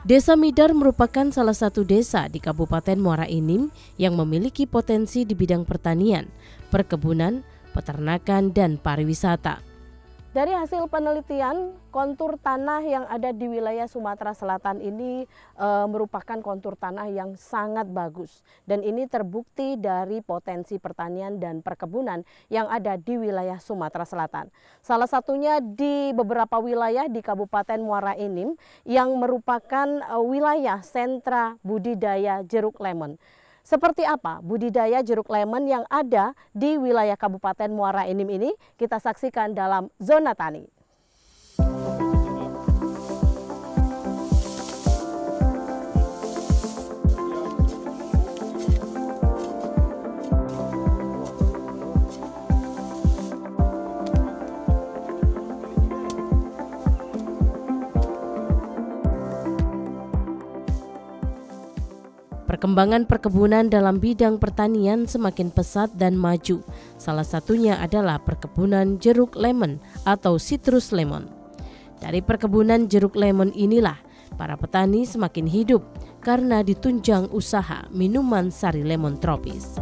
Desa Midar merupakan salah satu desa di Kabupaten Muara Enim yang memiliki potensi di bidang pertanian, perkebunan, peternakan, dan pariwisata. Dari hasil penelitian, kontur tanah yang ada di wilayah Sumatera Selatan ini merupakan kontur tanah yang sangat bagus. Dan ini terbukti dari potensi pertanian dan perkebunan yang ada di wilayah Sumatera Selatan. Salah satunya di beberapa wilayah di Kabupaten Muara Enim yang merupakan wilayah sentra budidaya jeruk lemon. Seperti apa budidaya jeruk lemon yang ada di wilayah Kabupaten Muara Enim ini? Kita saksikan dalam Zona Tani. Perkembangan perkebunan dalam bidang pertanian semakin pesat dan maju. Salah satunya adalah perkebunan jeruk lemon atau citrus lemon. Dari perkebunan jeruk lemon inilah para petani semakin hidup karena ditunjang usaha minuman sari lemon tropis.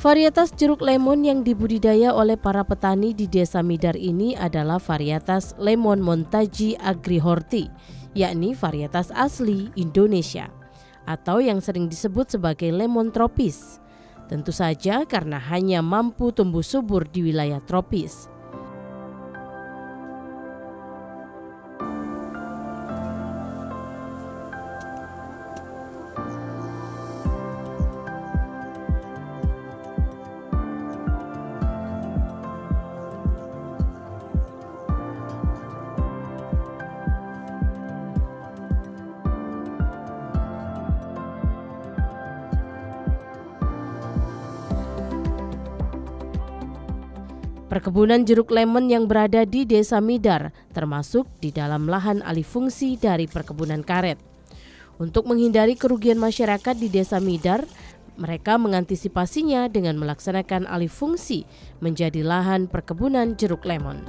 Varietas jeruk lemon yang dibudidaya oleh para petani di Desa Midar ini adalah varietas Lemon Montaji Agrihorti, yakni varietas asli Indonesia, atau yang sering disebut sebagai lemon tropis. Tentu saja karena hanya mampu tumbuh subur di wilayah tropis. Perkebunan jeruk lemon yang berada di Desa Midar termasuk di dalam lahan alih fungsi dari perkebunan karet. Untuk menghindari kerugian masyarakat di Desa Midar, mereka mengantisipasinya dengan melaksanakan alih fungsi menjadi lahan perkebunan jeruk lemon.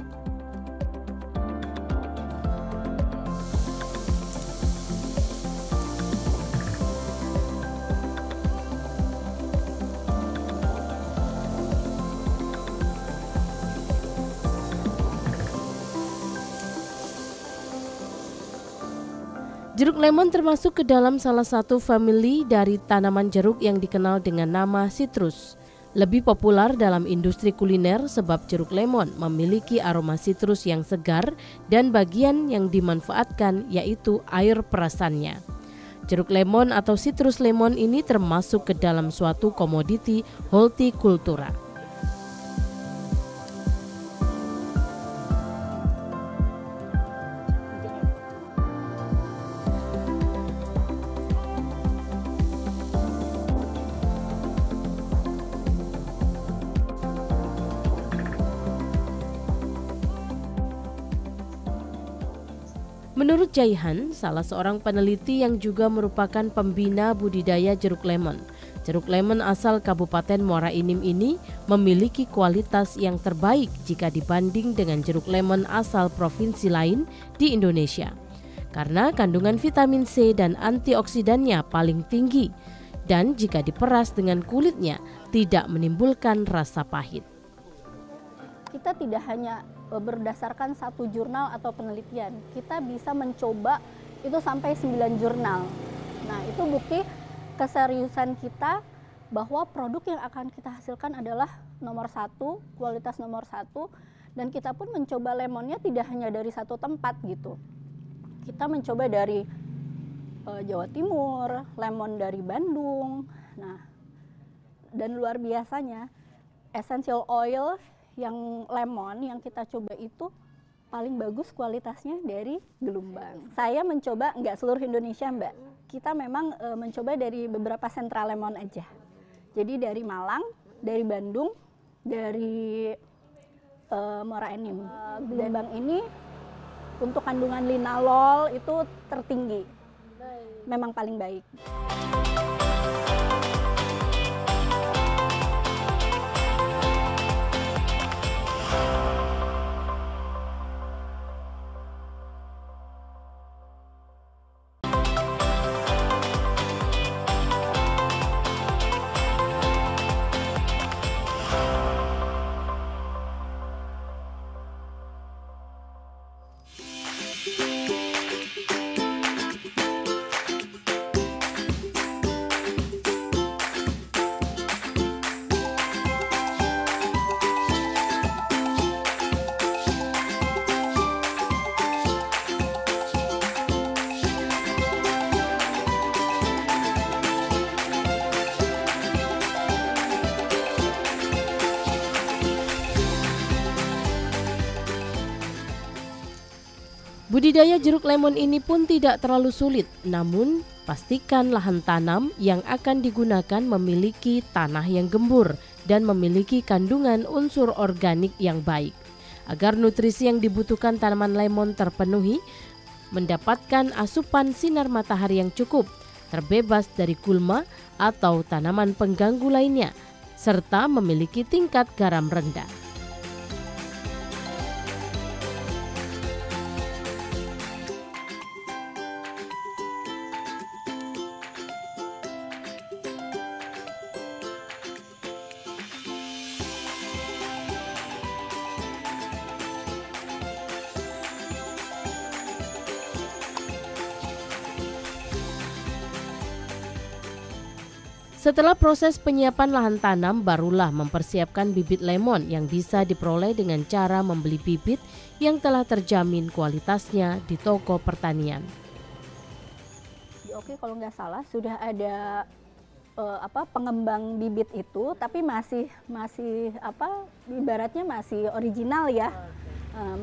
Jeruk lemon termasuk ke dalam salah satu famili dari tanaman jeruk yang dikenal dengan nama sitrus. Lebih populer dalam industri kuliner sebab jeruk lemon memiliki aroma sitrus yang segar dan bagian yang dimanfaatkan yaitu air perasannya. Jeruk lemon atau sitrus lemon ini termasuk ke dalam suatu komoditi hortikultura. Menurut Jaihan, salah seorang peneliti yang juga merupakan pembina budidaya jeruk lemon asal Kabupaten Muara Enim ini memiliki kualitas yang terbaik jika dibanding dengan jeruk lemon asal provinsi lain di Indonesia. Karena kandungan vitamin C dan antioksidannya paling tinggi, dan jika diperas dengan kulitnya tidak menimbulkan rasa pahit. Kita tidak hanya berdasarkan satu jurnal atau penelitian, kita bisa mencoba itu sampai 9 jurnal. Nah, itu bukti keseriusan kita bahwa produk yang akan kita hasilkan adalah nomor 1, kualitas nomor 1, dan kita pun mencoba lemonnya tidak hanya dari satu tempat gitu. Kita mencoba dari Jawa Timur, lemon dari Bandung. Nah, dan luar biasanya essential oil yang lemon yang kita coba itu paling bagus kualitasnya dari Gelumbang. Saya mencoba nggak seluruh Indonesia, Mbak. Kita memang mencoba dari beberapa sentra lemon aja. Jadi dari Malang, dari Bandung, dari Muara Enim. Gelombang ini untuk kandungan linalol itu tertinggi, memang paling baik. Budidaya jeruk lemon ini pun tidak terlalu sulit, namun pastikan lahan tanam yang akan digunakan memiliki tanah yang gembur dan memiliki kandungan unsur organik yang baik. Agar nutrisi yang dibutuhkan tanaman lemon terpenuhi, mendapatkan asupan sinar matahari yang cukup, terbebas dari gulma atau tanaman pengganggu lainnya, serta memiliki tingkat garam rendah. Setelah proses penyiapan lahan tanam, barulah mempersiapkan bibit lemon yang bisa diperoleh dengan cara membeli bibit yang telah terjamin kualitasnya di toko pertanian. Oke, kalau nggak salah sudah ada pengembang bibit itu, tapi masih ibaratnya masih original ya,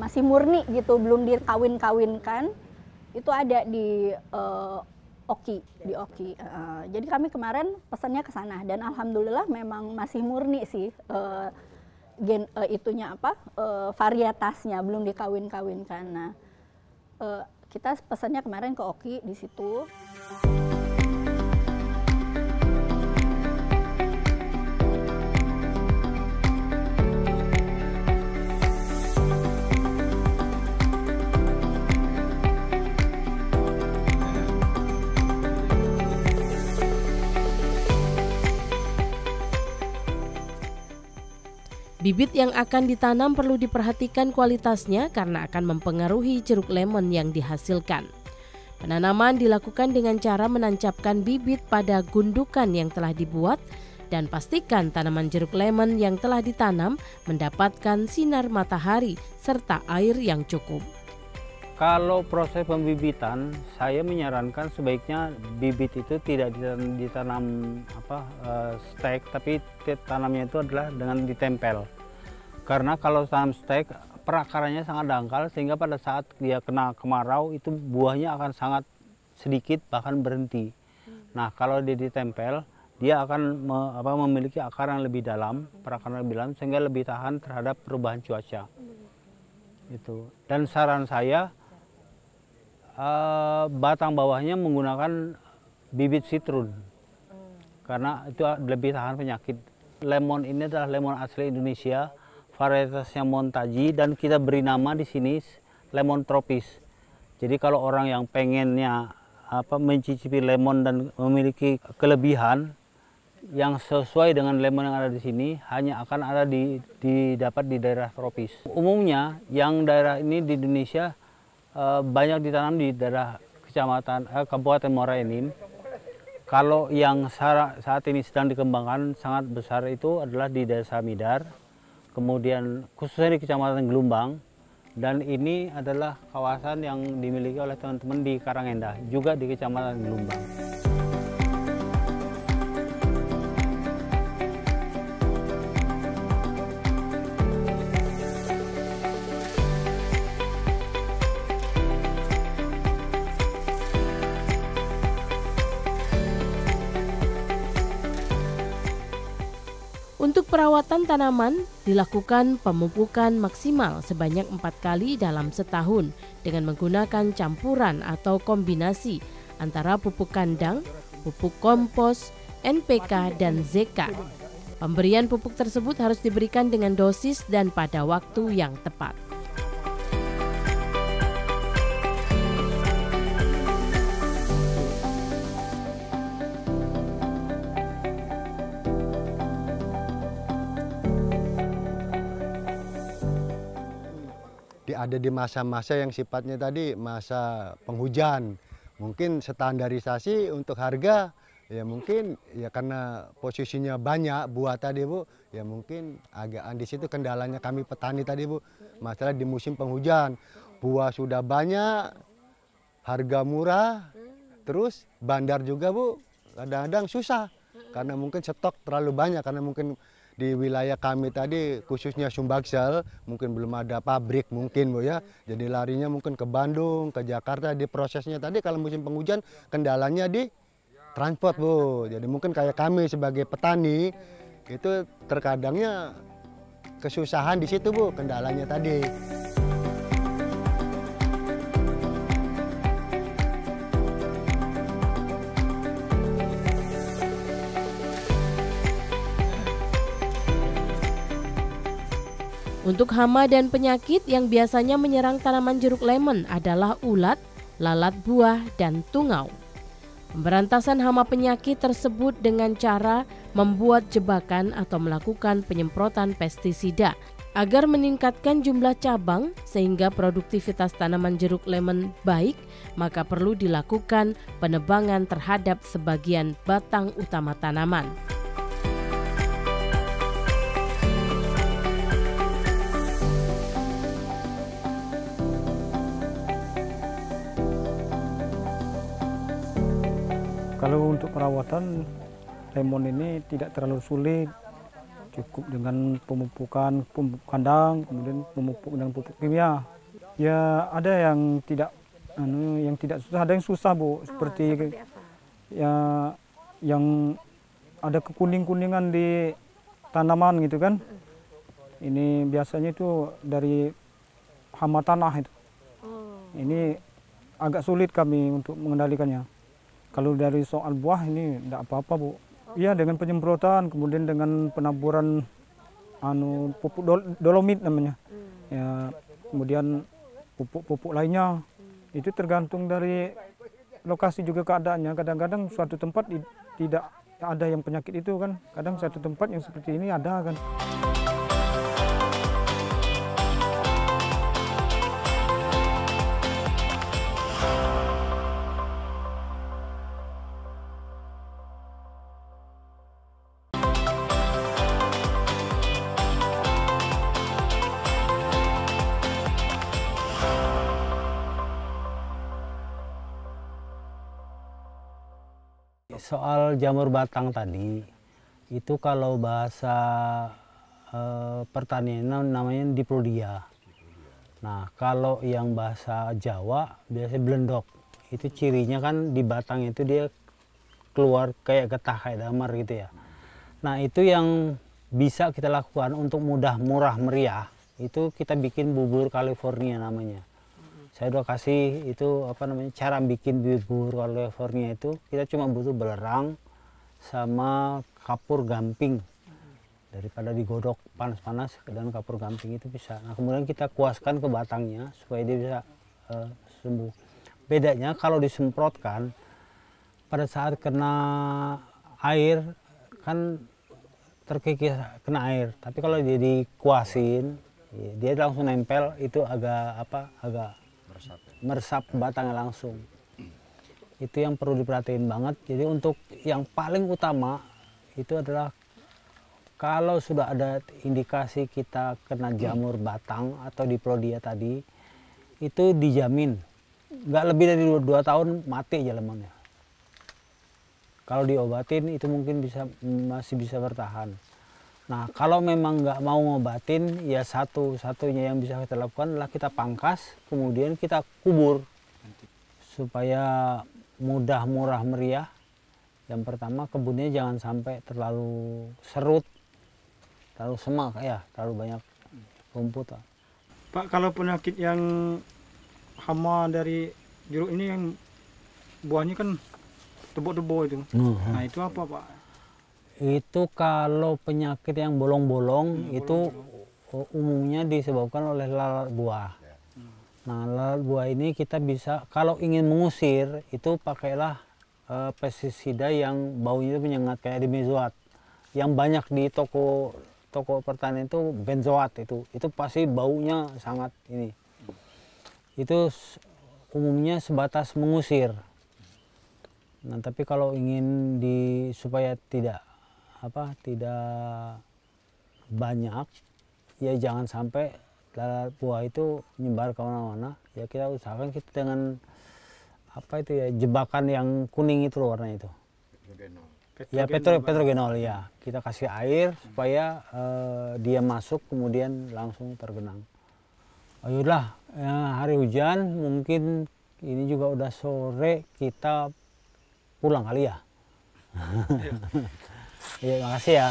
masih murni gitu, belum dikawin-kawinkan. Itu ada di Oki. Jadi kami kemarin pesannya ke sana dan alhamdulillah memang masih murni sih varietasnya belum dikawin-kawinkan. Nah, kita pesannya kemarin ke Oki di situ. Bibit yang akan ditanam perlu diperhatikan kualitasnya karena akan mempengaruhi jeruk lemon yang dihasilkan. Penanaman dilakukan dengan cara menancapkan bibit pada gundukan yang telah dibuat dan pastikan tanaman jeruk lemon yang telah ditanam mendapatkan sinar matahari serta air yang cukup. Kalau proses pembibitan, saya menyarankan sebaiknya bibit itu tidak ditanam stek, tapi tanamnya itu adalah dengan ditempel. Karena kalau tanam stek, perakarannya sangat dangkal sehingga pada saat dia kena kemarau itu buahnya akan sangat sedikit bahkan berhenti. Nah, kalau dia ditempel, dia akan memiliki akar yang lebih dalam, perakaran lebih dalam sehingga lebih tahan terhadap perubahan cuaca. Itu. Dan saran saya, batang bawahnya menggunakan bibit sitrun karena itu lebih tahan penyakit. Lemon ini adalah lemon asli Indonesia, varietasnya Montaji, dan kita beri nama di sini lemon tropis. Jadi kalau orang yang pengennya mencicipi lemon dan memiliki kelebihan yang sesuai dengan lemon yang ada di sini, hanya akan ada didapat di daerah tropis. Umumnya yang daerah ini di Indonesia banyak ditanam di daerah Kabupaten Muara Enim. Kalau yang saat ini sedang dikembangkan sangat besar itu adalah di Desa Midar, kemudian khususnya di Kecamatan Gelumbang, dan ini adalah kawasan yang dimiliki oleh teman-teman di Karangendah, juga di Kecamatan Gelumbang. Untuk perawatan tanaman, dilakukan pemupukan maksimal sebanyak 4 kali dalam setahun dengan menggunakan campuran atau kombinasi antara pupuk kandang, pupuk kompos, NPK, dan ZK. Pemberian pupuk tersebut harus diberikan dengan dosis dan pada waktu yang tepat. Ada di masa-masa yang sifatnya tadi masa penghujan, mungkin standarisasi untuk harga ya mungkin ya karena posisinya banyak buah tadi Bu, ya mungkin agak di situ kendalanya kami petani tadi Bu, masalah di musim penghujan buah sudah banyak, harga murah, terus bandar juga Bu kadang-kadang susah karena mungkin stok terlalu banyak, karena mungkin di wilayah kami tadi khususnya Sumbaksel mungkin belum ada pabrik mungkin Bu ya, jadi larinya mungkin ke Bandung, ke Jakarta. Di prosesnya tadi kalau musim penghujan kendalanya di transport Bu, jadi mungkin kayak kami sebagai petani itu terkadangnya kesusahan di situ Bu, kendalanya tadi. Untuk hama dan penyakit yang biasanya menyerang tanaman jeruk lemon adalah ulat, lalat buah, dan tungau. Pemberantasan hama penyakit tersebut dengan cara membuat jebakan atau melakukan penyemprotan pestisida agar meningkatkan jumlah cabang sehingga produktivitas tanaman jeruk lemon baik, maka perlu dilakukan penebangan terhadap sebagian batang utama tanaman. Kalau untuk perawatan lemon ini tidak terlalu sulit, cukup dengan pemupukan pupuk kandang, kemudian pemupuk dengan pupuk kimia. Ya ada yang tidak susah, ada yang susah Bu, seperti ya yang ada kekuning-kuningan di tanaman gitu kan. Ini biasanya itu dari hama tanah itu. Ini agak sulit kami untuk mengendalikannya. Kalau dari soal buah ini tidak apa-apa Bu. Iya, dengan penyemprotan, kemudian dengan penaburan pupuk dolomit namanya. Ya, kemudian pupuk-pupuk lainnya. Itu tergantung dari lokasi juga keadaannya. Kadang-kadang suatu tempat tidak ada yang penyakit itu kan. Kadang satu tempat yang seperti ini ada kan. Soal jamur batang tadi, itu kalau bahasa pertanian namanya diplodia. Nah, kalau yang bahasa Jawa biasanya belendok. Itu cirinya kan di batang itu dia keluar kayak getah, kayak damar gitu ya. Nah, itu yang bisa kita lakukan untuk murah meriah. Itu kita bikin bubur California namanya. Saya udah kasih itu cara bikin bubur California itu kita cuma butuh belerang sama kapur gamping. Daripada digodok panas-panas dan kapur gamping itu bisa. Nah, kemudian kita kuaskan ke batangnya supaya dia bisa sembuh. Bedanya kalau disemprotkan pada saat kena air kan terkikis kena air. Tapi kalau dia dikuasin dia langsung nempel, itu agak meresap batangnya langsung. Itu yang perlu diperhatiin banget. Jadi untuk yang paling utama itu adalah kalau sudah ada indikasi kita kena jamur batang atau diplodia tadi, itu dijamin nggak lebih dari 2 tahun mati aja lemonnya. Kalau diobatin itu mungkin masih bisa bertahan. Nah, kalau memang nggak mau ngobatin, ya satu-satunya yang bisa kita lakukan adalah kita pangkas, kemudian kita kubur supaya mudah murah meriah. Yang pertama, kebunnya jangan sampai terlalu serut terlalu semak ya, terlalu banyak rumput. Pak, kalau penyakit yang hama dari jeruk ini yang buahnya kan tebok-tebok itu. Nah itu apa Pak? Itu kalau penyakit yang bolong-bolong itu umumnya disebabkan oleh lalat buah. Nah lalat buah ini kita bisa, kalau ingin mengusir itu pakailah pestisida yang baunya itu menyengat kayak dimezoat. Yang banyak di toko pertanian itu benzoat, itu pasti baunya sangat ini. Itu umumnya sebatas mengusir. Nah tapi kalau ingin supaya tidak banyak, ya jangan sampai lalat buah itu menyebar ke mana-mana. Ya kita usahakan kita dengan jebakan yang kuning itu loh warnanya itu. Ya petrogenol ya. Kita kasih air supaya dia masuk kemudian langsung tergenang. Ayolah, hari hujan mungkin ini juga udah sore, kita pulang kali ya. Iya, makasih ya.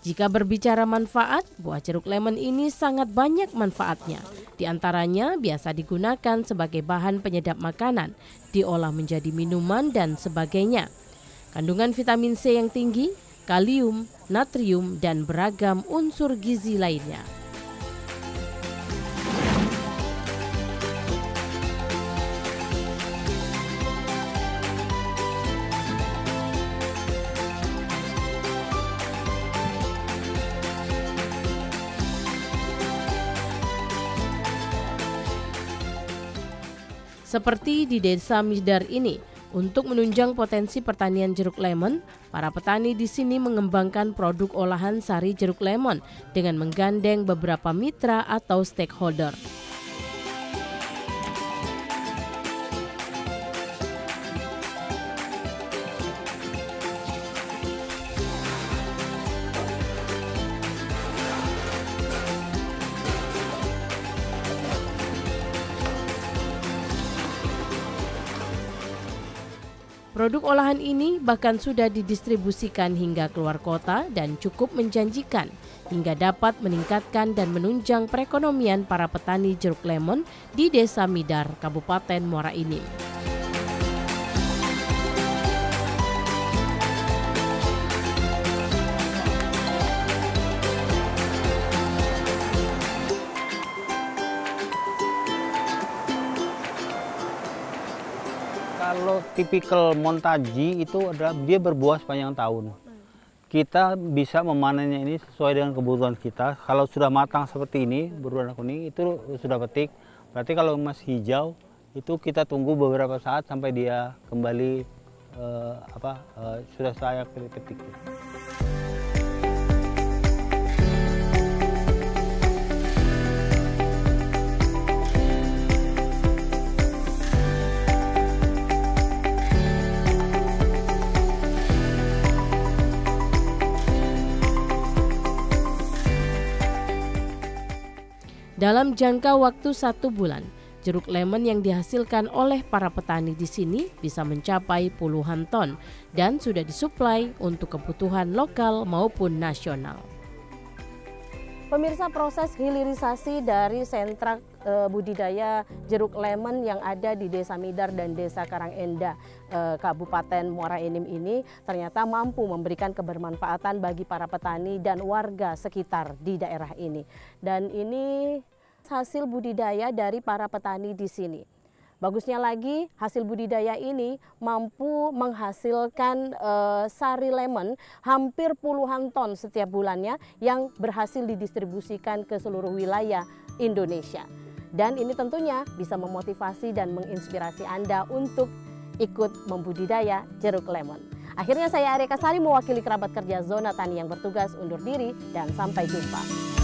Jika berbicara manfaat, buah jeruk lemon ini sangat banyak manfaatnya. Di antaranya biasa digunakan sebagai bahan penyedap makanan, diolah menjadi minuman dan sebagainya. Kandungan vitamin C yang tinggi, kalium, natrium, dan beragam unsur gizi lainnya. Seperti di Desa Midar ini, untuk menunjang potensi pertanian jeruk lemon, para petani di sini mengembangkan produk olahan sari jeruk lemon dengan menggandeng beberapa mitra atau stakeholder. Produk olahan ini bahkan sudah didistribusikan hingga keluar kota dan cukup menjanjikan hingga dapat meningkatkan dan menunjang perekonomian para petani jeruk lemon di Desa Midar, Kabupaten Muara Enim. Kalau tipikal montaji itu adalah dia berbuah sepanjang tahun. Kita bisa memanennya ini sesuai dengan kebutuhan kita. Kalau sudah matang seperti ini, berwarna kuning, itu sudah petik. Berarti kalau masih hijau, itu kita tunggu beberapa saat sampai dia kembali sudah layak dipetik. Dalam jangka waktu 1 bulan, jeruk lemon yang dihasilkan oleh para petani di sini bisa mencapai puluhan ton dan sudah disuplai untuk kebutuhan lokal maupun nasional. Pemirsa, proses hilirisasi dari sentra budidaya jeruk lemon yang ada di Desa Midar dan Desa Karangenda, Kabupaten Muara Enim ini ternyata mampu memberikan kebermanfaatan bagi para petani dan warga sekitar di daerah ini. Dan ini hasil budidaya dari para petani di sini. Bagusnya lagi, hasil budidaya ini mampu menghasilkan sari lemon hampir puluhan ton setiap bulannya yang berhasil didistribusikan ke seluruh wilayah Indonesia. Dan ini tentunya bisa memotivasi dan menginspirasi Anda untuk ikut membudidaya jeruk lemon. Akhirnya saya Arya Kasari mewakili kerabat kerja Zona Tani yang bertugas undur diri dan sampai jumpa.